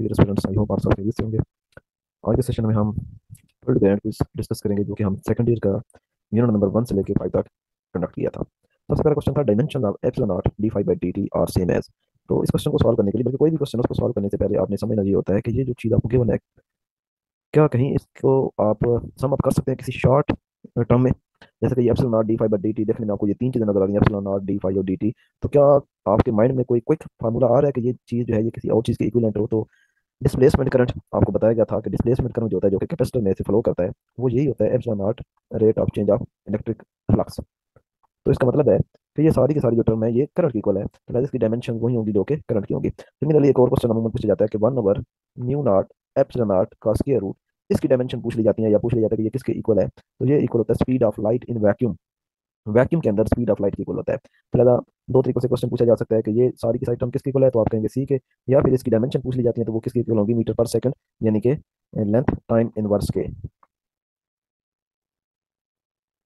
Dear students, I hope आप सब खैरियत से होंगे। आज के सेशन में हम थर्ड ग्रेड क्विज डिस्कस करेंगे, जो कि हम सेकंड ईयर का यूनिट नंबर 1 से लेकर 5 तक कंडक्ट किया था। सबसे पहला क्वेश्चन था dimension of epsilon naught d phi by d t are same as. तो इस क्वेश्चन को सॉल्व करने के लिए, बल्कि कोई भी क्वेश्चन उसको सॉल्व करने से पहले आपने समझना ये होता है कि ये जो चीज़ आपको गिवन है, क्या कहीं इसको आप सम अप कर सकते हैं किसी शॉर्ट टर्म में। जैसे कि epsilon naught d phi by d t, देखने में आपको ये तीन चीज़ें नजर आ रही हैं, एप्सिलॉन नॉट डी फाई और डी टी। तो क्या आपके माइंड में कोई क्विक फार्मूला आ रहा है कि ये चीज़ जो है ये किसी और चीज़ के इक्विवेलेंट हो? तो डिस्प्लेसमेंट करंट आपको बताया गया था कि डिस्प्लेसमेंट करंट जो होता है, जो कि कैपेसिटर में से फ्लो करता है, वो यही होता है epsilon not rate of change of electric flux. तो इसका मतलब है कि ये सारी की सारी जो टर्म है ये करंट की इक्वल है, तो इसकी डायमेंशन वही होगी जो कि करंट की होगी। सिमिलरली एक और क्वेश्चन अमूमन पूछा जाता है कि 1/म्यू नॉट एप्सिलॉन नॉट का स्क्वायर रूट, इसकी डायमेंशन पूछ ली जाती है, या पूछ लिया जाता है कि ये किसके इक्वल है। तो ये इक्वल होता है speed of light in vacuum. Vacuum के अंदर स्पीड ऑफ लाइट की इक्वल होता है। तो लिहाजा दो तरीकों से क्वेश्चन पूछा जा सकता है कि ये सारी की सारी टर्म किसकी इक्वल है, तो आप कहेंगे सी के। या फिर इसकी डायमेंशन पूछ ली जाती है, तो वो किसकी इक्वल होगी, मीटर पर सेकंड, यानी कि लेंथ टाइम इनवर्स के।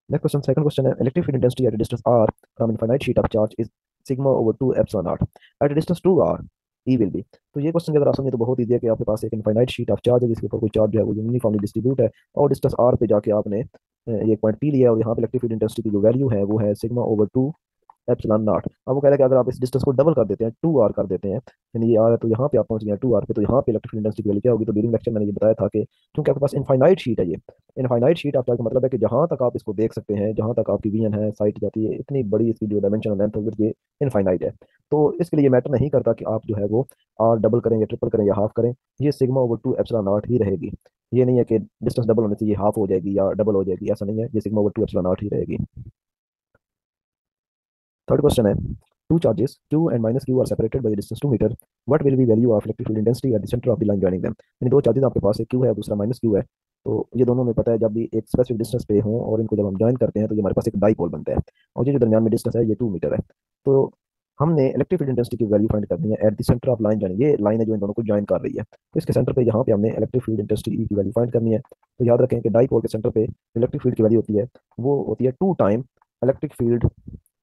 नेक्स्ट क्वेश्चन, सेकंड क्वेश्चन है electric field intensity at distance r from infinite sheet of charge is sigma over 2 epsilon not at distance 2r E will be. तो ये question अगर आप समझे तो बहुत ईजी है कि आपके पास एक इनफाइनाइट शीट ऑफ चार्ज है जिसके ऊपर कोई चार्ज जो है वो यूनिफॉर्मली डिस्ट्रीब्यूट है, और डिस्टेंस r पे जाके आपने ये पॉइंट पी लिया, और यहाँ पे इलेक्ट्रिक फील्ड इंटेंसिटी की जो वैल्यू है वो है सिग्मा ओवर 2 एप्सिलॉन नॉट। अब वो कह रहा है कि अगर आप इस डिस्टेंस को डबल कर देते हैं, 2r कर देते हैं, यानी ये r है, तो यहाँ पे आप पहुंच गए 2r पे, तो यहाँ पे इलेक्ट्रिक फील्ड इंटेंसिटी की वैल्यू क्या होगी। तो ड्यूरिंग लेक्चर मैंने ये बताया था कि क्योंकि आपके पास इनफाइनाइट शीट है, ये इनफाइनाइट शीट आपका का मतलब है कि जहां तक आप इसको देख सकते हैं, जहां तक आपकी विजन है, साइट जाती है, इतनी बड़ी इसकी जो डायमेंशन लेंथ है ये इनफाइनाइट है। तो इसके लिए ये मैटर नहीं करता कि आप जो है वो r डबल करें या ट्रिपल करें या हाफ करें, ये सिग्मा ओवर 2 एप्सिलॉन नॉट ही रहेगी। ये नहीं है कि डिस्टेंस डबल होने से ये हाफ हो जाएगी या डबल हो जाएगी, ऐसा नहीं है, ये सिग्मा ओवर 2 एप्सिलॉन नॉट ही रहेगी। थर्ड क्वेश्चन है two charges q and minus q are separated by a distance 2 meter. What will be value of electric field intensity at the center of the line joining them? यानी दो charges आपके पास, एक q है और दूसरा minus q है। तो ये दोनों में पता है जब भी एक स्पेसिफिक डिस्टेंस पे हों और इनको जब हम ज्वाइन करते हैं तो ये हमारे पास एक डाइपोल बनता है, और ये जो दरमियान में डिस्टेंस है ये 2 मीटर है। तो हमने इलेक्ट्रिक फील्ड इंटेंसिटी की वैल्यू फाइंड करनी है at the centre of line joining. ये लाइन है जो इन दोनों को ज्वाइन कर रही है, तो इसके सेंटर पे यहाँ पे हमने इलेक्ट्रिक फील्ड इंटेंसिटी की वैल्यू फाइंड करनी है। तो याद रखें कि डाइपोल के सेंटर पे इलेक्ट्रिक फील्ड की वैल्यू होती है, वो होती है 2 time electric field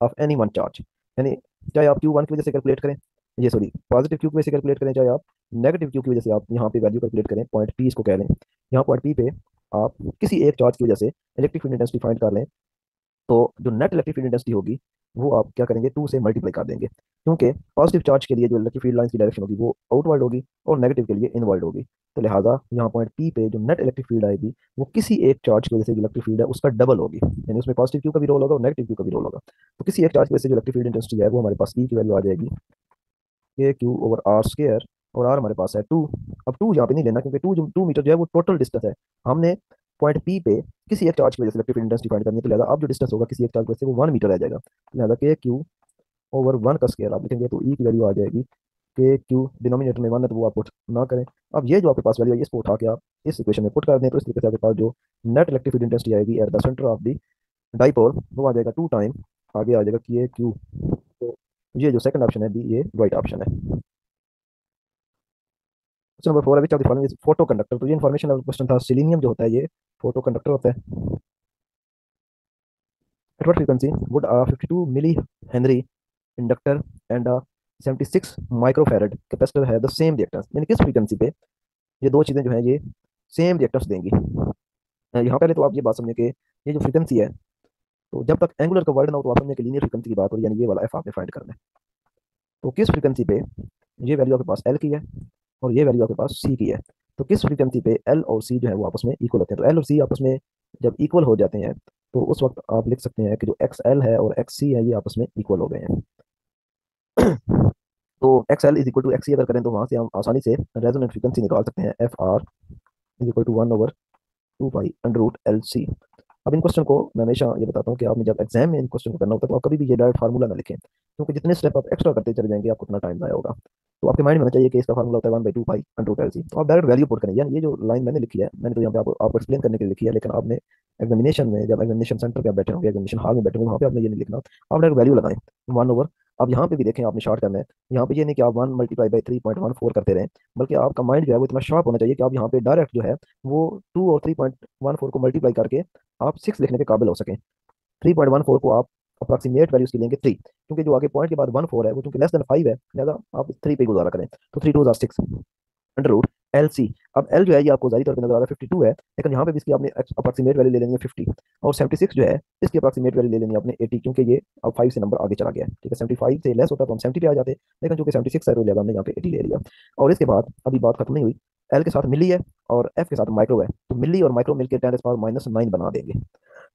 of any one charge. यानी चाहे आप क्यू वन की वजह से कैलकुलेट करें, ये सॉरी पॉजिटिव क्यू की वजह से कैलकुलेट करें, चाहे आप नेगेटिव क्यू की वजह से आप यहाँ पे वैल्यू कैलकुलेट करें, पॉइंट पी इसको कह लें। यहाँ पॉइंट पी पे आप किसी एक चार्ज की वजह से इलेक्ट्रिक फील्ड इंटेंसिटी फाइंड कर लें, तो जो नेट इलेक्ट्रिक फील्ड इंटेंसिटी होगी वो आप क्या करेंगे, 2 से मल्टीप्लाई कर देंगे, क्योंकि पॉजिटिव चार्ज के लिए जो इलेक्ट्रिक फील्ड लाइंस की डायरेक्शन होगी वो आउटवर्ड होगी, और नेगेटिव के लिए इनवर्ड होगी। तो लिहाजा यहाँ पॉइंट पी पे जो नेट इलेक्ट्रिक फील्ड आएगी वो किसी एक चार्ज की वजह से जो इलेक्ट्रिक फील्ड है उसका डबल होगी, यानी उसमें पॉजिटिव क्यू का भी रोल होगा और नेगेटिव क्यू का भी रोल होगा। तो किसी एक चार्ज की वजह से जो इलेक्ट्रिक फील्ड इंटेंसिटी है वो हमारे पास ई की वैल्यू आ जाएगी के क्यू ओवर आर स्क्र, और आर हमारे पास है 2। अब 2 यहाँ पे नहीं लेना, क्योंकि 2 मीटर जो है वो टोटल डिस्टेंस है। हमने पॉइंट पी पे किसी एक चार्ज की वजह से इलेक्ट्रिक फील्ड इंटेंसिटी फाइंड करनी है, तो लिहाजा अब जो डिस्टेंस होगा किसी एक चार्ज की वजह से वो 1 मीटर आ जाएगा। तो लिहाजा के क्यू ओवर 1 का स्क्वायर आप लिखेंगे तो ई की वैल्यू आ जाएगी के क्यू, डिनोमिनेटर में 1 है तो वो आप पुट ना करें। अब ये जो आपके पास वैल्यू है इसको उठा के आप इस इक्वेशन में पुट कर दें, तो इस तरीके से आपके पास जो नेट इलेक्ट्रिक फील्ड इंटेंसिटी आएगी at the centre of the dipole वो आ जाएगा 2 टाइम, आगे आ जाएगा के क्यू। तो ये जो सेकंड ऑप्शन है बी, ये राइट ऑप्शन है। क्वेश्चन नंबर 4 है, which of the following is photo conductor. तो ये इन्फॉर्मेशन वाला क्वेश्चन था। सिलीनियम जो होता है ये फोटो कंडक्टर होता है। At what frequency would 52 milli henry inductor and 76 microfarad capacitor have the same reactance, यानी किस फ्रीक्वेंसी पे ये दो चीजें जो है ये सेम रिएक्टेंस देंगी। यहाँ पहले तो आप ये बात समझे कि ये जो फ्रीक्वेंसी है, तो जब तक एंगुलर का वर्ड ना हो तो आप समझे कि लीनियर फ्रीक्वेंसी की बात हो रही है, यानी ये वाला एफ आपने फाइंड करना है। तो किस फ्रीक्वेंसी पे ये वैल्यू आपके पास एल की है और ये वैल्यू आपके पास सी की है, तो किस फ्रीक्वेंसी पे एल और सी जो है वो आपस में इक्वल होते हैं। तो एल और सी आपस में जब इक्वल हो जाते हैं तो उस वक्त आप लिख सकते हैं कि जो एक्स एल है और एक्स सी है ये आपस में इक्वल हो गए हैं। तो X L is equal to X C अगर करें तो वहां से हम आसानी से रेजोनेंट फ्रीक्वेंसी निकाल सकते हैं, f r is equal to 1/2 pi under root L C. अब इन क्वेश्चन को मैं हमेशा ये बताता हूँ कि आपने जब एग्जाम में इन क्वेश्चन को करना होता है तो आप कभी भी ये डायरेक्ट फार्मूला ना लिखें, क्योंकि जितने स्टेप आप एक्स्ट्रा करते चले जाएंगे आपको उतना टाइम ज़ाया होगा। तो आपके माइंड में होना चाहिए कि इसका फार्मूला होता है 1/2 pi under root L C. तो आप डायरेक्ट वैल्यू पुट करें, यानी ये जो लाइन मैंने लिखी है मैंने तो यहाँ पे आपको एक्सप्लेन करने के लिए लिखी है, लेकिन आपने एग्जामिनेशन में जब एग्जामिनेशन सेंटर पे आप बैठे होंगे, एग्जामिनेशन हॉल में बैठे होंगे, वहाँ पे आपने ये नहीं लिखना, आप डायरेक्ट वैल्यू लगाएं 1 ओवर। अब यहाँ पे भी देखें आपने शॉर्ट करना है, यहाँ पे ये नहीं कि आप 1 × 3.14 करते रहें, बल्कि आपका माइंड जो है वो इतना शार्प होना चाहिए कि आप यहाँ पे डायरेक्ट जो है वो 2 और 3.14 को मल्टीप्लाई करके आप 6 लिखने के काबिल हो सकें। 3.14 को आप अप्रॉक्सीमेट वैल्यू उसकी लेंगे 3, क्योंकि जो आगे पॉइंट के बाद 14 है वो चूंकि लेस देन 5 है, लिहाजा आप 3 पे गुजारा करें। तो 3 2 6, अंडर रूट एल सी। अब एल जो है ये आपको जाहिर तौर पर नजर आ रहा है 52 है, लेकिन यहाँ पे भी इसकी आपने अप्रॉक्सीमेट वैल्यू ले लेनी है 50, और 76 जो है इसकी अप्रॉक्सीमेट वैल्यू ले लेनी है आपने 80, क्योंकि ये अब 5 से नंबर आगे चला गया है। ठीक है, 75 से लेस होता तो हम 70 पे आ जाते, लेकिन चूंकि 76 है तो लिहाजा हमने यहाँ पे 80 ले लिया। और इसके बाद अभी बात खत्म नहीं हुई, एल के साथ मिली है और एफ के साथ माइक्रो है, तो मिली और माइक्रो मिलकर 10⁻⁻9 बना देंगे।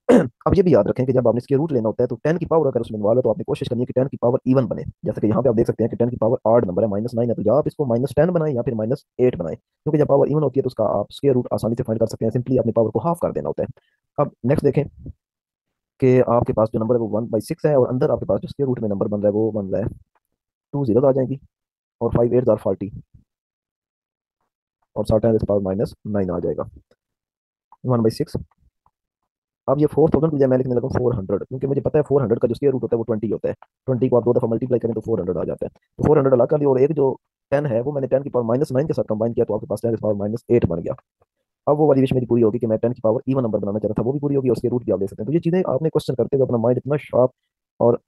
अब ये भी याद रखें कि जब आपने इसके रूट लेना होता है तो 10 की पावर अगर उसमें इन्वॉल्व है तो आपने कोशिश करनी है कि 10 की पावर इवन बने। जैसे कि यहाँ पे आप देख सकते हैं कि 10 की पावर आड नंबर है, -9 है, तो या आप इसको -10 बनाए या फिर -8 बनाए, क्योंकि जब पावर इवन होती है तो उसका आप स्क्वायर रूट आसानी से फाइंड कर सकते हैं, सिंपली अपनी पावर को हाफ कर देना होता है। अब नेक्स्ट देखें कि आपके पास जो नंबर है वो 1/6 है, और अंदर आपके पास जो स्क्वायर रूट में नंबर बन रहा है वो बन रहा है 2 जीरो आ जाएंगी, और 5 8 40, और 60 पावर -9 आ जाएगा 1/6। अब ये 4000 की जगह मैं लिखने लगा 400, क्योंकि मुझे पता है 400 का जो स्क्वायर रूट होता है वो 20 होता है। 20 को आप 2 दफा मल्टीप्लाई करें तो 400 आ जाता है। तो 400 अलग कर लिया, और एक जो 10 है वो मैंने 10 की पावर -9 के साथ कंबाइन किया, तो आपके पास 10 की पावर -8 बन गया। अब वो वाली विश मेरी पूरी होगी कि मैं 10 की पावर इवन नंबर बनाना चाहता था, वो भी पूरी होगी, और उसके रूट भी आप देख सकते हैं। तो ये चीज़ें आपने क्वेश्चन करते हुए अपना माइंड इतना शार्प और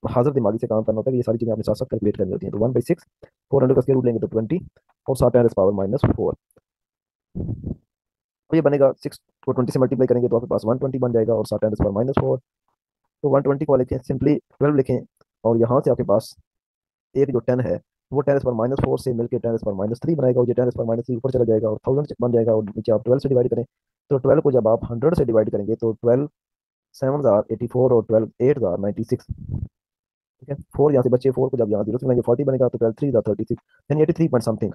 हाजिर दिमागी से काम करना होता है कि ये सारी चीज़ें आपने साथ साथ कैलकुलेट करनी होती हैं। तो 1/6, 400 का स्क्वायर रूट लेंगे तो 20, और 60 पावर -4, तो ये बनेगा 6 को 20 से मल्टीप्लाई करेंगे तो आपके पास 120 बन जाएगा, और 60 पावर -4, तो 120 को लिखें, सिंपली 12 लिखें, और यहाँ से आपके पास एक जो 10 है वो 10⁻⁻4 से मिलकर 10⁻³ बनाएगा, और ये 10⁻³ ऊपर चला जाएगा और 1000 बन जाएगा, और नीचे आप 12 से डिवाइड करें, तो 12 को जब आप 100 से डिवाइड करेंगे तो 12 7 जार 84, और 12 8 जार 96। ठीक है, 4 यहाँ से बच्चे, 4 को जब यहाँ जीरो से मिलाएंगे 40 बनेगा, तो 12 3 जार 36, यानी 83 पॉइंट समथिंग।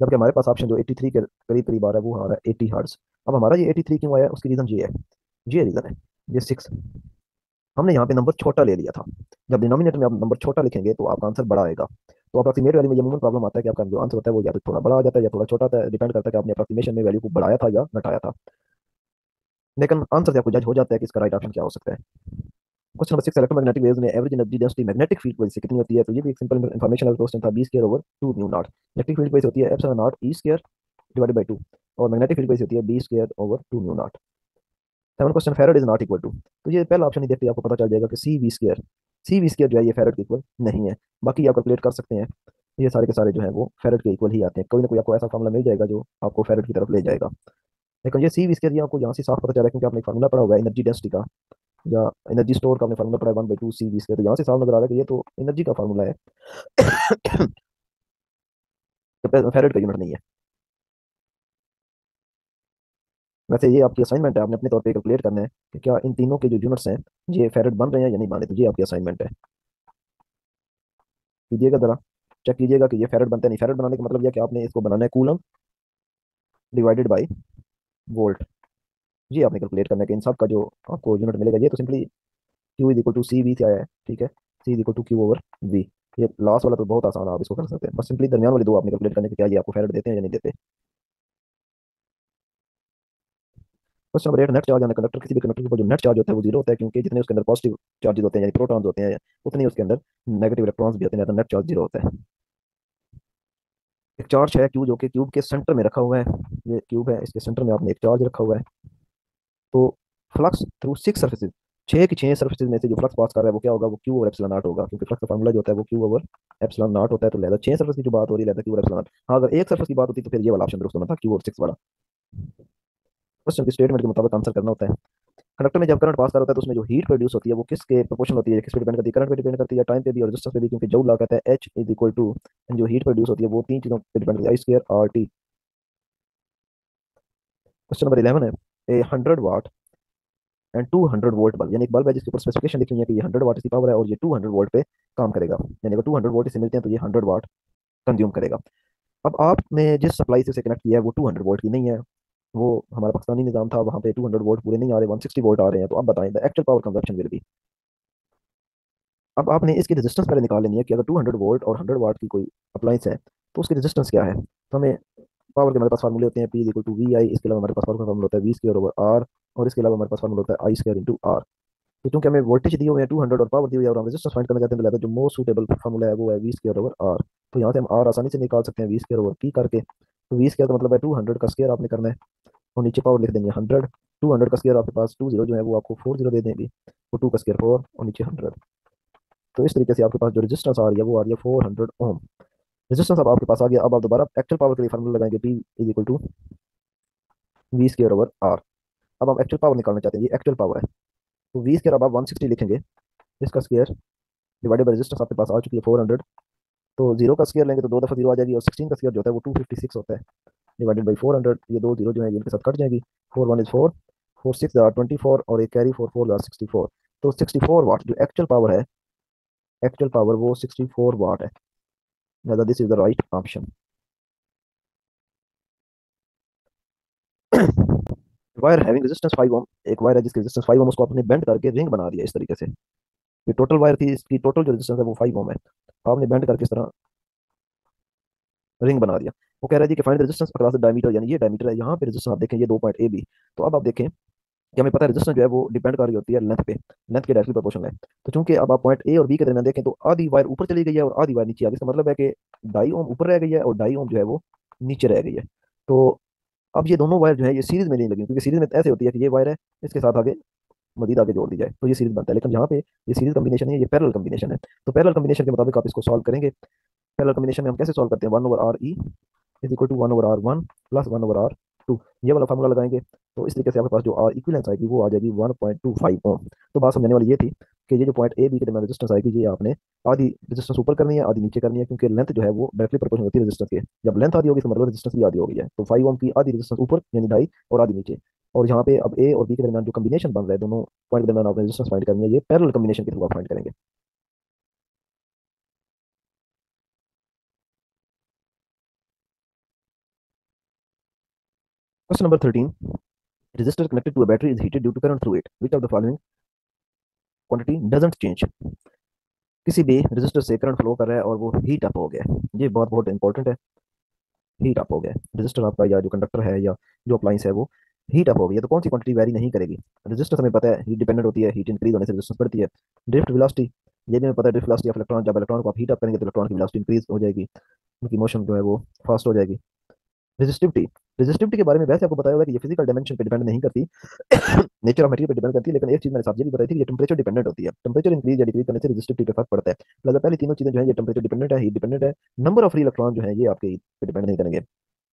जबकि हमारे पास ऑप्शन जो 83 के करीब करीब आ रहा है वो आ रहा है 80 हर्ट्स। अब हमारा ये 83 क्यों आया, उसकी रीज़न ये है, ये रीज़न है, ये 6, हमने यहाँ पे नंबर छोटा ले लिया था। जब डिनोमिनेटर में आप नंबर छोटा लिखेंगे तो आपका आंसर बड़ा आएगा। तो अप्रॉक्सीमेट वैल्यू में ये अमूमन प्रॉब्लम आता है कि आपका जो आंसर होता है वो या तो थोड़ा बड़ा आ जाता है या थोड़ा छोटा आता है, डिपेंड करता है कि आपने अप्रॉक्सीमेशन में वैल्यू को बढ़ाया था या घटाया था। लेकिन आंसर से आपको जज हो जाता है कि इसका राइट ऑप्शन क्या हो सकता है। क्वेश्चन नंबर 6, इलेक्ट्रोमैग्नेटिक वेव्स में average energy density magnetic field की वजह से कितनी होती है, तो ये भी एक सिंपल इन्फॉर्मेशन वाला क्वेश्चन था, b² /2 μ0। इलेक्ट्रिक फील्ड की वजह से होती है ε0 e² / 2, और मैग्नेटिक फील्ड की वजह से होती है b²/2 μ0। 7 question, farad is not equal to, तो ये पहला ऑप्शन ही देखते ही आपको पता चल जाएगा कि सी वी स्क्वायर जो है ये फैराड के इक्वल नहीं है। बाकी आप कैलकुलेट कर सकते हैं, ये सारे के सारे जो है वो फैराड के इक्वल ही आते हैं, कोई ना कोई आपको ऐसा फॉर्मूला मिल जाएगा जो आपको फैराड की तरफ ले जाएगा। लेकिन ये सी वी स्क्वायर ये आपको यहाँ से साफ पता चल रहा है, क्योंकि आपने फार्मूला पढ़ा हुआ है एनर्जी डेंसिटी का, या एनर्जी स्टोर का आपने फार्मूला पढ़ा है 1/2 सी वी स्क्वायर, तो यहाँ से साफ नजर आ रहा है कि ये तो एनर्जी का फार्मूला है, फैराड का यूनिट नहीं है। वैसे ये आपकी असाइनमेंट है, आपने अपने तौर पे कैलकुलेट करना है कि क्या इन तीनों के जो यूनिट्स हैं ये फैराड बन रहे हैं या नहीं बन रहे, तो ये आपकी असाइनमेंट है। कीजिएगा जरा, चेक कीजिएगा कि ये फैराड बनता है नहीं। फैराड बनाने का मतलब यह कि आपने इसको बनाना है कूलम डिवाइडेड बाय वोल्ट, ये आपने कैलकुलेट करना है कि इन सब का जो आपको यूनिट मिलेगा, ये तो सिंपली Q = CV से आया है। ठीक है, C = Q/V। ये लास्ट वाला तो बहुत आसान है, आप इसको कर सकते हैं, बस सिंपली दरमियान वाले दो आपने कैलकुलेट करने के क्या ये आपको फैराड देते हैं या नहीं देते। Question number 8, net charge on conductor, किसी भी कंडक्टर के ऊपर जो नेट चार्ज होता है वो जीरो होता है, क्योंकि जितने उसके अंदर पॉजिटिव चार्जेस होते हैं यानी प्रोटॉन्स होते हैं उतने ही उसके अंदर नेगेटिव इलेक्ट्रॉन्स भी होते हैं, तो नेट चार्ज जीरो होता है। एक चार्ज है क्यू जो कि क्यूब के सेंटर में रखा हुआ है, ये क्यूब है, इसके सेंटर में आपने एक चार्ज रखा हुआ है, तो फ्लक्स थ्रू 6 सर्फेसिज, 6 की 6 सर्फेसिज में से जो फ्लक्स पास कर रहा है वो क्या होगा, वो क्यू ओवर एप्सिलॉन नॉट होगा, क्योंकि फ्लक्स का फॉर्मूला जो होता है वो क्यू ओवर एप्सिलॉन नॉट होता है, तो लेदा 6 सर्फेस की जो बात हो रही है लेदा क्यू ओवर एप्सिलॉन नॉट। हाँ, अगर एक सर्फेस की बात होती तो फिर ये वाला ऑप्शन दुरुस्त होना था, क्यू ओवर 6 वाला। क्वेश्चन की स्टेटमेंट के मुताबिक आंसर करना होता है। कंडक्टर में जब करंट पास कर होता है तो उसमें जो हीट प्रोड्यूस होती है वो किसके प्रोपोर्शनल होती है, किस पे डिपेंड करती है, करंट पे डिपेंड करती है, टाइम पे भी और रेजिस्टेंस पे भी, क्योंकि जूल लॉ कहता है H = जो हीट प्रोड्यूस होती है वो तीन चीजों पे डिपेंड करती है, I² RT। क्वेश्चन नंबर 11 है, ए 100 वाट एंड 200 वोल्ट बल्ब, यानी एक बल्ब है जिसके ऊपर स्पेसिफिकेशन लिखी हुई है कि ये 100 वाट इसकी पावर है और ये 200 वोल्ट पे काम करेगा, यानी अगर 200 वोल्ट इसे मिलते हैं तो ये 100 वाट कंज्यूम करेगा। अब आपने जिस सप्लाई से कनेक्ट किया है वो 200 वोल्ट की नहीं है, वो हमारा पाकिस्तानी निज़ाम था, वहाँ पे 200 वोल्ट पूरे नहीं आ रहे, 160 वोल्ट आ रहे हैं, तो अब बताएं the actual power consumption will be. अब आपने इसकी रेजिस्टेंस पहले निकाल लेनी है कि अगर 200 वोल्ट और 100 वाट की कोई अप्लाइंस है तो उसकी रेजिस्टेंस क्या है। तो हमें पावर के हमारे पास फार्मूले होते हैं, P = VI, इसके अलावा हमारे पास पावर का फार्मूला होता है V²/R, और इसके अलावा हमारे पास फार्मूला होता है I²/R। तो चूंकि हमें वोल्टेज दी हुई है 200 और पावर दी हुई है और हम रेजिस्टेंस फाइंड करना चाहते हैं, तो लिहाजा जो मोस्ट सूटेबल फार्मूला है वो है V²/R। तो यहाँ से हम R आसानी से निकाल सकते हैं V²/P करके, तो V² का मतलब है 200 का स्क्वायर आपने करना है, और नीचे पावर लिख देंगे 100, 200 का स्क्वायर आपके पास 20 जो है वो आपको 40 दे देंगे, वो 2 का स्क्वायर 4 और नीचे 100। तो इस तरीके से आपके पास जो रेजिस्टेंस आ रही है वो आ रही है 400 ओम। रेजिस्टेंस अब आपके पास आ गया। अब आप दोबारा एक्चुअल पावर के लिए फार्मूला लगाएंगे, P is equal to V square over R. अब हम एक्चुअल पावर निकालना चाहते हैं, ये एक्चुअल पावर है, तो वी स्क्वायर अब आप 160 लिखेंगे, इसका स्क्वायर डिवाइडेड बाई रेजिस्टेंस आपके पास आ चुकी है 400। तो जीरो का स्क्वायर लेंगे तो दो दफा जीरो आ जाएगी, और 16 का स्क्वायर जो होता है वो 256 होता है, डिवाइडेड बाई 400। ये दो जीरो जो है इनके साथ कट जाएंगी, 4 1 इज 4, 4 6 24, और एक कैरी 4 4 64। तो 64 वाट जो एक्चुअल पावर है, एक्चुअल पावर वो 64 वाट है। लिहाजा this is the right option. Wire having resistance 5 ओम, एक वायर है जिसकी रेजिस्टेंस 5 ओम, उसको आपने बेंड करके रिंग बना दिया इस तरीके से। ये टोटल वायर थी, इसकी टोटल जो रेजिस्टेंस है वो 5 ओम है, आपने बेंड करके इस तरह रिंग बना दिया। वो कह रहा है जी कि find resistance across the diameter, यानी ये डायमीटर है, यहाँ पे रेजिस्टेंस आप देखें ये 2 पॉइंट ए बी। तो अब आप देखें कि हमें पता है रेजिस्टेंस जो है वो डिपेंड कर रही होती है लेंथ पे, लेंथ के डायरेक्टली प्रोपोर्शनल है। तो चूंकि अब आप पॉइंट ए और बी के दरमियान देखें तो आधी वायर ऊपर चली गई है और आधी वायर नीचे आ गई, इसका मतलब है कि 2.5 ओम ऊपर रह गई है और 2.5 ओम जो है वो नीचे रह गई है। तो अब ये दोनों वायर जो है ये सीरीज में नहीं लगी, क्योंकि सीरीज में ऐसे होती है कि ये वायर है, इसके साथ आगे मजीद आगे जोड़ दी जाए तो ये सीरीज बनता है, लेकिन यहाँ पे ये सीरीज कम्बिनेशन है, ये पैरेलल कम्बिनेशन है। तो पैरेलल कम्बिनेशन के मुताबिक आप इसको सॉल्व करेंगे। पैरेलल कम्बिनेशन में हम कैसे सॉल्व करते हैं, 1/r e is equal to 1/r1 plus 1/r2, ये वाला फार्मूला लगाएंगे। तो इस तरीके से आपके पास जो आर इक्विवेलेंस आएगी वो आ जाएगी 1.25 ओम। तो बात समझने वाली ये थी कि ये जो पॉइंट ए बी के दरमियान रेजिस्टेंस आएगी, ये आपने आधी रेजिस्टेंस ऊपर करनी है आधी नीचे करनी है, क्योंकि लेंथ जो है वो डायरेक्टली प्रोपोर्शनल होती है रेजिस्टेंस के। जब लेंथ आधी होगी तो मतलब रेजिस्टेंस भी आधी हो गई है, तो 5 ओम की आधी रेजिस्टेंस ऊपर यानी 2.5 और आधी नीचे। और यहाँ पे अब ए और बी के दरमियान जो कम्बिनेशन बन रहा है, दोनों पॉइंट के दरमियान आप रेजिस्टेंस फाइंड करनी है, ये पैरेलल कम्बिनेशन के थ्रू आप फाइंड करेंगे। Question number 13, resistor connected to a battery is heated due to current through it. Which of the following quantity doesn't change? किसी भी रेजिस्टर से करंट फ्लो कर रहा है और वो हीट अप हो गया है, ये बहुत बहुत इंपॉर्टेंट है। हीट अप हो गया है रेजिस्टर आपका, या जो कंडक्टर है या जो अप्लाइंस है वो हीट अप हो गई है, तो कौन सी क्वांटिटी वेरी नहीं करेगी। रेजिस्टर हमें पता है हीट डिपेंडेंट होती है, हीट इंक्रीज होने से रेजिस्टेंस बढ़ती है। ड्रिफ्ट वेलोसिटी, ये भी हमें पता है, ड्रिफ्ट वेलोसिटी ऑफ इलेक्ट्रॉन, जब इलेक्ट्रॉन को आप हीट अप करेंगे तो इलेक्ट्रॉन की वेलोसिटी इंक्रीज हो जाएगी, उनकी मोशन जो है वो फास्ट हो जाएगी। रेजिस्टिविटी, रेजिस्टिविटी के बारे में वैसे आपको बताया हुआ है कि ये फिजिकल डायमेंशन पे डिपेंड नहीं करती, नेचर ऑफ मटेरियल पे डिपेंड करती है, लेकिन एक चीज मैंने साथ ये भी बताई थी कि ये टेम्परेचर डिपेंडेंट होती है, टेम्परेचर इंक्रीज या डिक्रीज करने से रेजिस्टिविटी पे फर्क पड़ता है। मतलब पहले तीनों चीजें जो है ये टेम्परेचर डिपेंडेंट है, हीट डिपेंडेंट है, नंबर ऑफ फ्री इलेक्ट्रॉन जो है ये आपके पे डिपेंड नहीं करेंगे,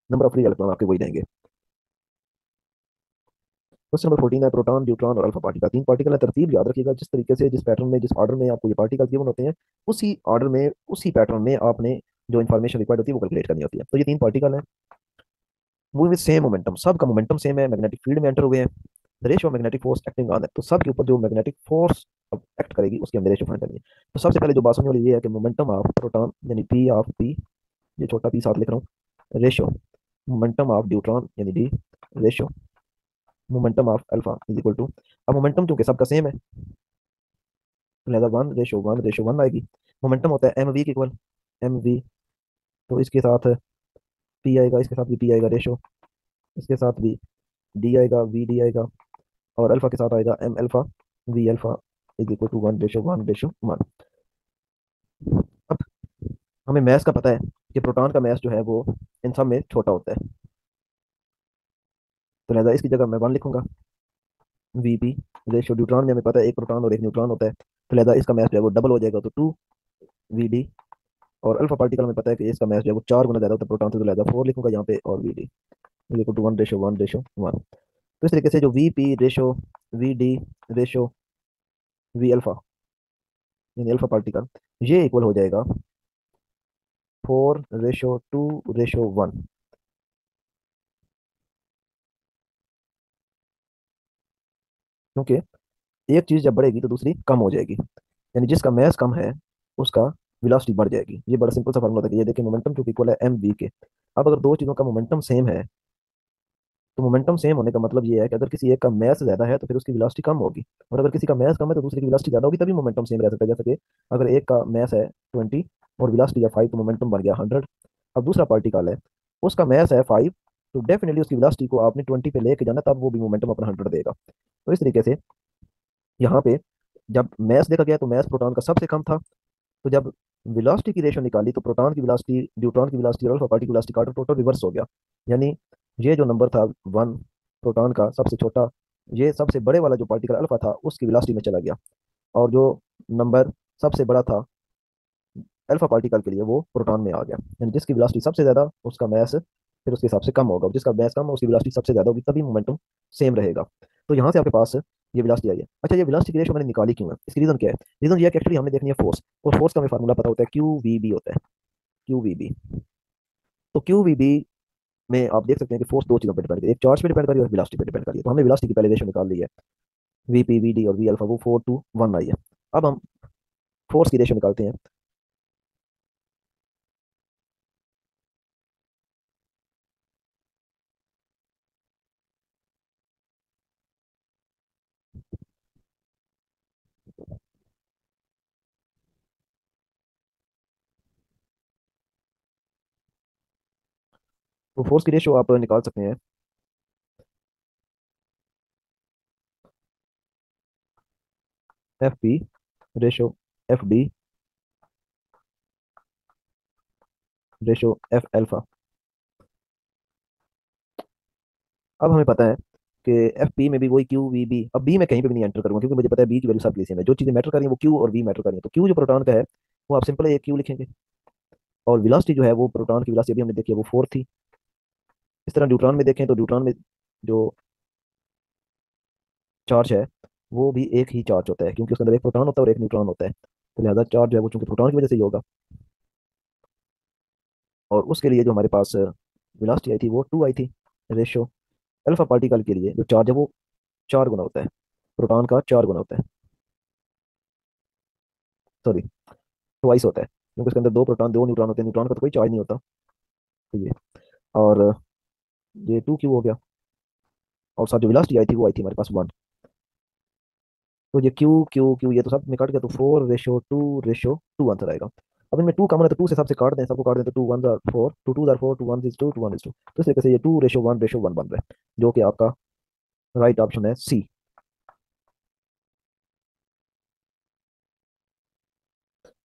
नंबर ऑफ फ्री इलेक्ट्रॉन आपके वही रहेंगे। क्वेश्चन नंबर 14 है, प्रोटॉन न्यूट्रॉन और अल्फा पार्टिकल, तीन पार्टिकल है, तरतीब याद रखिएगा, जिस तरीके से जिस पैटर्न में जिस ऑर्डर में आपको ये पार्टिकल गिवन होते हैं, उसी ऑर्डर में उसी पैटर्न में आपने जो इन्फॉर्मेशन रिक्वायर्ड होती है वो कैलकुलेट करनी होती है। तो ये तीन पार्टिकल है, मूविंग विद सेम मोमेंटम, सबका मोमेंटम सेम है, मैग्नेटिक फील्ड में एंटर हुए हैं, the ratio of magnetic force acting on, तो सब के ऊपर जो मैग्नेटिक फोर्स एक्ट करेगी उसकी हमने रेशियो फाइंड करनी है। तो सबसे पहले जो बात समझने वाली ये है कि मोमेंटम ऑफ प्रोटॉन यानी पी ऑफ पी, ये छोटा पी साथ लिख रहा हूँ, रेशियो मोमेंटम ऑफ न्यूट्रॉन यानी d, ratio momentum of alpha is equal to, अब मोमेंटम क्योंकि सबका सेम है तो लिहाजा 1:1:1 आएगी। मोमेंटम होता है एम वी के इक्वल, एम वी, तो इसके साथ पी आएगा, इसके साथ भी पी आएगा रेशियो, इसके साथ भी डी आएगा, वी डी आएगा, और अल्फा के साथ आएगा m alpha, v alpha is equal to 1:1:1। अब हमें मैथ का पता है कि प्रोटॉन का मैथ जो है वो इन सब में छोटा होता है, तो लिहाजा इसकी जगह मैं 1 लिखूंगा, वी पी रेशियो, न्यूट्रॉन में हमें पता है एक प्रोटॉन और एक न्यूट्रॉन होता है, तो लिहाजा इसका मैथ जो है वो डबल हो जाएगा, तो 2 वी डी, और अल्फा पार्टिकल में पता है कि इसका मैथ जो है वो 4 गुना ज्यादा होता है प्रोटॉन से, तो लिहाजा 4 लिखूंगा यहाँ पे, और v d is equal to 1:1:1। तो इस तरीके से जो v p ratio v d ratio v alpha यानी अल्फा पार्टिकल, ये इक्वल हो जाएगा 4:2:1, क्योंकि एक चीज जब बढ़ेगी तो दूसरी कम हो जाएगी, यानी जिसका मैस कम है उसका वेलोसिटी बढ़ जाएगी। ये बड़ा सिंपल सा फॉर्मूला था कि ये देखिए मोमेंटम जो इक्वल है एम वी के। अब अगर दो चीजों का मोमेंटम सेम है, तो मोमेंटम सेम होने का मतलब ये है कि अगर किसी एक का मैस ज्यादा है तो फिर उसकी वेलोसिटी कम होगी, और अगर किसी का मैस कम है तो दूसरे की वेलोसिटी ज्यादा होगी, तभी मोमेंटम सेम रह सकता है। जैसे कि अगर एक का मैस है 20 और वेलोसिटी है 5, तो मोमेंटम बन गया 100। अब दूसरा पार्टिकल है, उसका मैस है 5, तो डेफिनेटली उसकी वेलोसिटी को आपने 20 पे लेके जाना, तब वो भी मोमेंटम अपना 100 देगा। तो इस तरीके से यहाँ पे जब मैस देखा गया तो मैस प्रोटॉन का सबसे कम था, तो जब वेलोसिटी की रेशो निकाली तो प्रोटॉन की वेलोसिटी, न्यूट्रॉन की वेलोसिटी और अल्फा पार्टिकल की वेलोसिटी का टोटल रिवर्स हो गया, यानी ये जो नंबर था 1 प्रोटॉन का सबसे छोटा, ये सबसे बड़े वाला जो पार्टिकल अल्फा था उसकी वेलोसिटी में चला गया, और जो नंबर सबसे बड़ा था अल्फा पार्टिकल के लिए वो प्रोटॉन में आ गया, यानी जिसकी वेलोसिटी सबसे ज्यादा उसका मैस फिर उसके हिसाब से कम होगा, जिसका मैस कम उसकी वेलोसिटी सबसे ज्यादा होगी, तभी मोमेंटम सेम रहेगा। तो यहाँ से आपके पास ये वेलोसिटी आई है। अच्छा, ये वेलोसिटी की रेशो मैंने निकाली क्यों है, इसकी रीजन क्या है? रीजन ये है कि एक्चुअली हमने देखनी है फोर्स, और फोर्स का हमें फार्मूला पता होता है, क्यू वी बी होता है, क्यू वी बी। तो क्यू वी बी में आप देख सकते हैं कि फोर्स दो चीजों पर डिपेंड करी है, एक चार्ज पे डिपेंड करी है और वेलोसिटी पे डिपेंड करी है। तो हमने वेलोसिटी की पहले रेशो निकाल ली है, वी पी वी डी और वी अल्फा वो 4 to 1 आई है। अब हम फोर्स की रेशो निकालते हैं। तो फोर्स की रेशो आप निकाल सकते हैं, F P ratio F D ratio F alpha. अब हमें पता है कि एफ पी में भी वही क्यू वी बी, अब बी में कहीं पे भी नहीं एंटर करूंगा क्योंकि मुझे पता है बी की वैल्यू सब लिथियम है, जो चीजें मैटर कर रही हैं वो क्यू और वी मैटर कर रही हैं। तो क्यू जो प्रोटॉन का है वो आप सिंपल एक क्यू लिखेंगे, और वेलोसिटी जो है वो प्रोटॉन की वेलोसिटी अभी हमने देखी है वो 4 थी। इस तरह न्यूट्रॉन में देखें तो न्यूट्रॉन में जो चार्ज है वो भी एक ही चार्ज होता है, क्योंकि उसके अंदर एक प्रोटॉन होता है और एक न्यूट्रॉन होता है, तो लिहाजा चार्ज जो है वो चूंकि प्रोटॉन की वजह से ही होगा। और उसके लिए जो हमारे पास वेलोसिटी आई थी वो 2 आई थी। रेशो अल्फा पार्टिकल के लिए जो चार्ज है वो 4 गुना होता है, प्रोटॉन का 4 गुना होता है, सॉरी ट्वाइस होता है, क्योंकि उसके अंदर दो प्रोटॉन दो न्यूट्रॉन होते हैं, न्यूट्रॉन का तो कोई चार्ज नहीं होता। तो ये, और ये 2 क्यू हो गया, और साथ जो वेलोसिटी आई थी वो आई थी हमारे पास 1। तो ये क्यू क्यू क्यू ये तो सब में कट गया, तो 4:2:2 आंसर आएगा। अब इनमें 2 कॉमन है तो 2 से सबसे काट दें, सबको काट दें, तो 2 1 4, 2 2 4, 2 1 2 2 1 तो इस तरीके से ये 2:1:1 बन रहा है, जो कि आपका राइट ऑप्शन है C.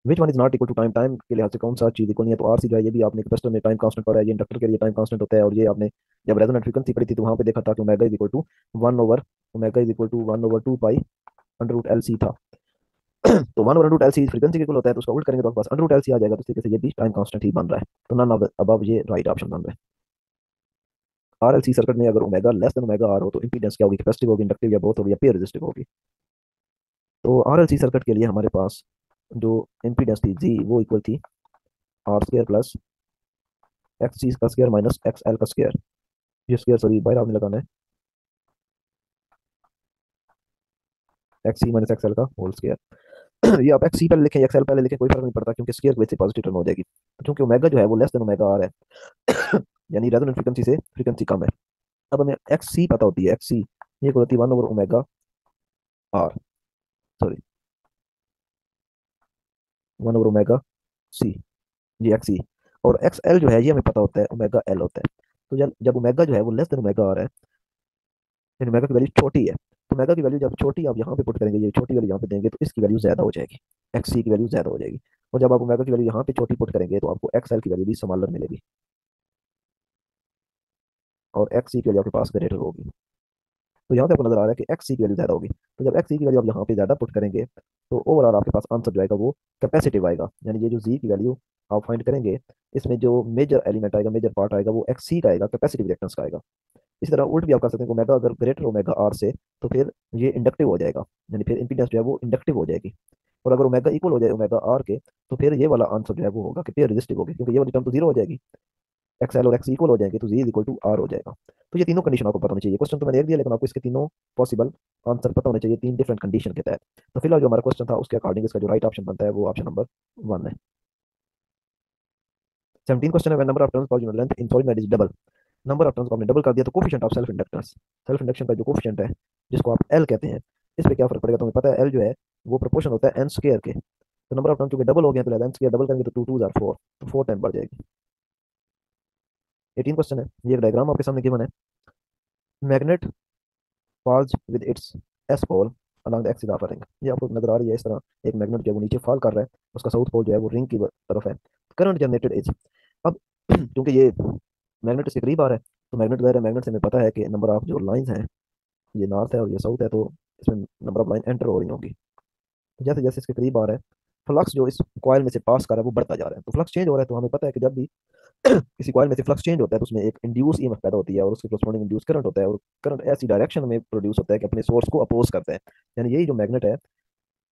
Which one is not equal to time, time के लिहाज से कौन सा चीज इक्वल नहीं है? तो आर सी जो है ये भी आपने कैपेसिटर में टाइम कांस्टेंट पढ़ा है, ये इंडक्टर के लिए टाइम कांस्टेंट होता है, और ये आपने जब रेजोनेंट फ्रीक्वेंसी पढ़ी थी तो वहां पे देखा था कि ओमेगा इज इक्वल टू 1/2 था। तो 1/2 LC फ्रीक्वेंसी के इक्वल होता है, तो उसका उल्ट करेंगे तो आपके पास √LC आ जाएगा, तो इस तरीके से ये भी टाइम कांस्टेंट ही बन रहा है। तो नन ऑफ अब ये राइट ऑप्शन बन रहा है। RLC सर्किट में अगर omega less than omega r हो तो इंपीडेंस क्या होगी? कैपेसिटिव होगी, इंडक्टिव या बोथ होगी, या पेयर रेजिस्टिव होगी? तो RLC सर्किट के लिए हमारे पास जो इंपीडेंस थी जी वो इक्वल थी आर स्क्र प्लस एक्स सी का स्क्र माइनस एक्स एल का स्क्र, ये स्क्र सॉरी बाहर आपने लगाना है, एक्स सी माइनस एक्स एल का होल स्क्र। ये आप एक्स सी पहले लिखें एक्स एल पहले लिखें कोई फर्क नहीं पड़ता, क्योंकि स्क्र की वजह से पॉजिटिव टर्म हो जाएगी। क्योंकि ओमेगा जो है वो लेस देन ओमेगा आर है, यानी रेजोनेंट फ्रीक्वेंसी से फ्रीक्वेंसी कम है। अब हमें एक्स सी पता होती है, एक्स सी ये होती है 1/ओमेगा आर, सॉरी 1/ओमेगा सी, ये एक्स सी। और एक्स एल जो है ये हमें पता होता है ओमेगा एल होता है। तो जब जब ओमेगा जो है वो लेस देन ओमेगा आर है, यानी ओमेगा की वैल्यू छोटी है, तो ओमेगा की वैल्यू जब छोटी आप यहाँ पे पुट करेंगे, ये छोटी वैल्यू यहाँ पे देंगे, तो इसकी वैल्यू ज्यादा हो जाएगी, एक्स सी की वैल्यू ज्यादा हो जाएगी। और जब आप ओमेगा की वैल्यू यहाँ पे छोटी पुट करेंगे तो आपको एक्स एल की वैल्यू भी समालर मिलेगी, और एक्स सी की वैल्यू आपके पास ग्रेटर होगी। तो यहाँ पे आपको नजर आ रहा है कि एक्स सी की वैल्यू ज्यादा होगी, तो जब एक्स सी की वैल्यू आप यहाँ पे ज्यादा पुट करेंगे तो ओवरऑल आपके पास आंसर जो आएगा वो कैपेसिटिव आएगा, यानी ये जो जी की वैल्यू आप फाइंड करेंगे इसमें जो मेजर एलिमेंट आएगा, मेजर पार्ट आएगा वो एक्स सी का आएगा, कैपेसिटिव रिएक्टेंस का आएगा। इसी तरह उल्ट भी आप कर सकते हैं, ओमेगा अगर ग्रेटर ओमेगा आर से तो फिर ये इंडक्टिव हो जाएगा, यानी फिर इंपीडेंस जो है वो इंडक्टिव हो जाएगी। और अगर ओमेगा इक्वल हो जाए ओमेगा आर के, तो फिर ये वाला आंसर जो है वो होगा कि पेयर रेजिस्टिव होगी, क्योंकि ये वाली टर्म तो जीरो हो जाएगी, एक्स एल और एक्स इक्वल हो जाएंगे, तो जी इज इक्वल टू आर हो जाएगा। तो ये तीनों कंडीशन आपको पता होनी चाहिए, क्वेश्चन तो मैंने एक दिया लेकिन आपको इसके तीनों पॉसिबल आंसर पता होने चाहिए, तीन डिफरेंट कंडीशन के तहत। तो फिलहाल जो हमारा क्वेश्चन था उसके अकॉर्डिंग इसका जो राइट ऑप्शन बनता है वो ऑप्शन नंबर 1 है। 17 क्वेश्चन है, number of turns per unit length in solid metal is double. Number of turns को आपने डबल कर दिया तो coefficient of self inductance, self induction का जो कोफिशिएंट है जिसको आप एल कहते हैं, इस पे क्या फर्क पड़ेगा? तुम्हें पता है एल जो है वो प्रोपोर्शन होता है एन स्क्वायर के, तो नंबर ऑफ टर्न चूंकि डबल हो गया तो एन स्क्वायर डबल करेंगे तो 2 2 4 4, तो 4 टाइम बढ़ जाएगी। 18 क्वेश्चन है, ये एक डायग्राम आपके सामने गिवन है। Magnet falls with its S pole along the axis of a ring, ये आपको नजर आ रही है इस तरह एक मैग्नेट जो है वो नीचे फॉल कर रहा है, उसका साउथ पोल जो है वो रिंग की तरफ है। करंट जनरेटेड इज, अब क्योंकि ये मैग्नेट इसके करीब आ रहा है तो मैग्नेट दायरा मैग्नेट से हमें पता है कि नंबर ऑफ जो लाइंस हैं, ये नॉर्थ है और ये साउथ है, तो इसमें नंबर ऑफ लाइन एंटर हो रही होंगी। तो जैसे जैसे इसके करीब आ रहा है फ्लक्स जो इस कॉइल में से पास कर रहा है वो बढ़ता जा रहा है। तो फ्लक्स चेंज हो रहा है, तो हमें पता है कि जब भी किसी कॉइल में से फ्लक्स चेंज होता है तो उसमें एक इंड्यूस ईएमएफ पैदा होती है और उसके corresponding इंड्यूस करंट होता है, और करंट ऐसी डायरेक्शन में प्रोड्यूस होता है कि अपने सोर्स को अपोज करता है। यानी यही जो मैग्नेट है,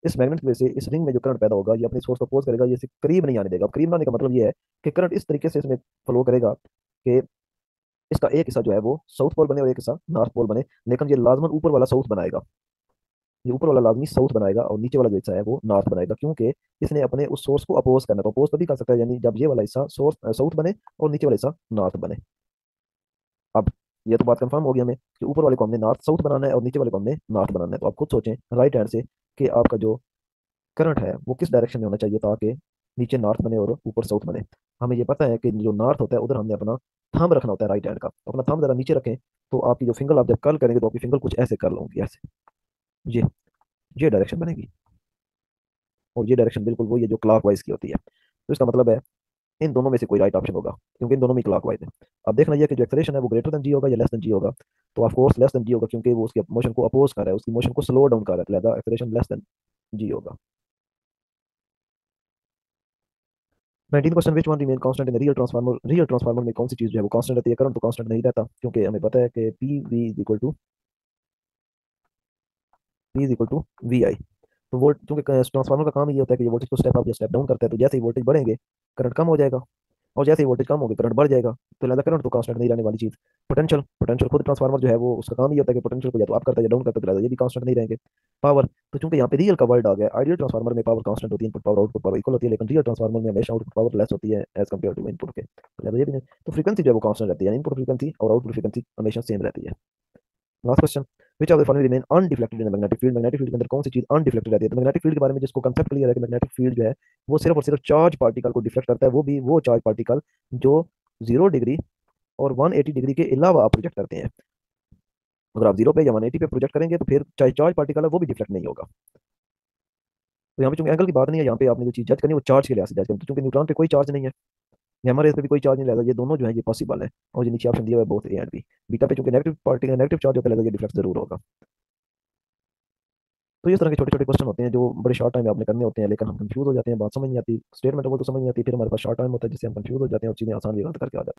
इस मैग्नेट की वजह से इस रिंग में जो करंट पैदा होगा ये अपने सोर्स को अपोज करेगा, ये इसे करीब नहीं आने देगा। करीब ना आने का मतलब ये है कि करंट इस तरीके से इसमें फ्लो करेगा कि इसका एक हिस्सा जो है वो साउथ पोल बने और एक हिस्सा नॉर्थ पोल बने, लेकिन ये लाजमन ऊपर वाला साउथ बनाएगा। ये ऊपर वाला लाजमी साउथ बनाएगा और नीचे वाला जो हिस्सा है वो नॉर्थ बनाएगा, क्योंकि इसने अपने उस सोर्स को अपोज करना है। तो अपोज तभी कर सकता है यानी जब ये वाला हिस्सा सोर्स साउथ बने और नीचे वाला हिस्सा नॉर्थ बने। अब ये तो बात कंफर्म हो गई हमें कि ऊपर वाले को हमने नॉर्थ साउथ बनाना है और नीचे वाले को हमने नॉर्थ बनाना है। तो आप खुद सोचें राइट हैंड से कि आपका जो करंट है वो किस डायरेक्शन में होना चाहिए ताकि नीचे नॉर्थ बने और ऊपर साउथ बने। हमें ये पता है कि जो नॉर्थ होता है उधर हमने अपना थंब रखना होता है राइट हैंड का। तो अपना थंब जरा नीचे रखें, तो आपकी जो फिंगर आप जब कर्ल करेंगे तो आपकी फिंगर कुछ ऐसे कर्ल होंगी, ऐसे। ये ये डायरेक्शन बनेगी, और ये डायरेक्शन बिल्कुल वही है जो क्लॉकवाइज की होती है। तो इसका मतलब है इन दोनों में से कोई राइट ऑप्शन होगा, क्योंकि इन दोनों में क्लॉकवाइज है। अब देखना यह है कि जो एक्सलेशन है वो ग्रेटर देन जी होगा या लेस देन जी होगा। तो ऑफ कोर्स लेस देन जी होगा, क्योंकि वो उसके मोशन को अपोज कर रहा है, उसकी मोशन को स्लो डाउन कर रहा है, तो लिहाजा एक्सलेशन लेस देन जी होगा। 19 question, which one remain constant in real transformer. Real transformer में कौन सी चीज जो है वो कांस्टेंट रहती है? करंट तो कांस्टेंट नहीं रहता, क्योंकि हमें पता है कि P is equal to V I. तो वोल्ट, क्योंकि ट्रांसफार्मर का काम ये होता है कि ये वोल्टेज को स्टेप अप या स्टेप डाउन करता है, तो जैसे ही वोल्टेज बढ़ेंगे करंट कम हो जाएगा, और जैसे ही वोल्टेज कम होगी करंट बढ़ जाएगा। तो लिहाजा करंट तो कांस्टेंट नहीं रहने वाली चीज। पोटेंशियल, पोटेंशियल खुद ट्रांसफार्मर जो है वो उसका काम ये होता है कि पोटेंशियल को या तो अप करता है या डाउन करता है, तो लिहाजा ये भी कांस्टेंट नहीं रहेंगे। पावर, तो चूंकि यहाँ पे रियल का वर्ड आ गया, आइडियल ट्रांसफार्मर में पावर कांस्टेंट होती है, input power output power equal होती है, लेकिन रियल ट्रांसफार्मर में हमेशा आउटपुट पावर लेस होती है एज कम्पेयर टू इनपुट के, तो लिहाजा ये भी नहीं। तो फ्रीक्वेंसी जो है वो कांस्टेंट रहती है, इनपुट फ्रीक्वेंसी और आउटपुट फ्रीक्वेंसी हमेशा सेम रहती है। Last question, which of the following remain undeflected in magnetic field. Magnetic field के अंदर कौन सी चीज अनडिफ्लेक्टेड रहती है? तो मैग्नेटिक फील्ड के बारे में जिसको कंसेप्ट क्लियर है कि मैग्नेटिक फील्ड जो है वो सिर्फ और सिर्फ चार्ज पार्टिकल को डिफ्लेक्ट करता है, वो भी वो चार्ज पार्टिकल जो 0 डिग्री और 180 डिग्री के अलावा आप प्रोजेक्ट करते हैं। अगर आप 0 पे या 180 पे प्रोजेक्ट करेंगे तो फिर चाहे चार्ज पार्टिकल है वो भी डिफ्लेक्ट नहीं होगा। तो यहाँ पे चूंकि एंगल की बात नहीं है, यहाँ पे आपने जो चीज जज करनी है वो चार्ज के लिहाज से जज करनी है, तो चूंकि न्यूट्रॉन पे कोई चार्ज नहीं है, गैमा रेस पे भी कोई चार्ज नहीं लगेगा, ये दोनों जो है ये पॉसिबल है। और जो नीचे ऑप्शन दिया हुआ है both a and b. Beta पे चूंकि नेगेटिव पार्टिकल नेगेटिव चार्ज होता है, ये डिफ्लेक्ट जरूर होगा। तो इस तरह के छोटे छोटे क्वेश्चन होते हैं जो बड़े शॉर्ट टाइम में आपने करने होते हैं, लेकिन हम कंफ्यूज हो जाते हैं, बात समझ नहीं आती, स्टेटमेंट को तो समझ नहीं आती, फिर हमारे पास शॉर्ट टाइम होता है जिससे हम कंफ्यूज हो जाते हैं और चीजें आसान भी गलत करके आ जाते हैं।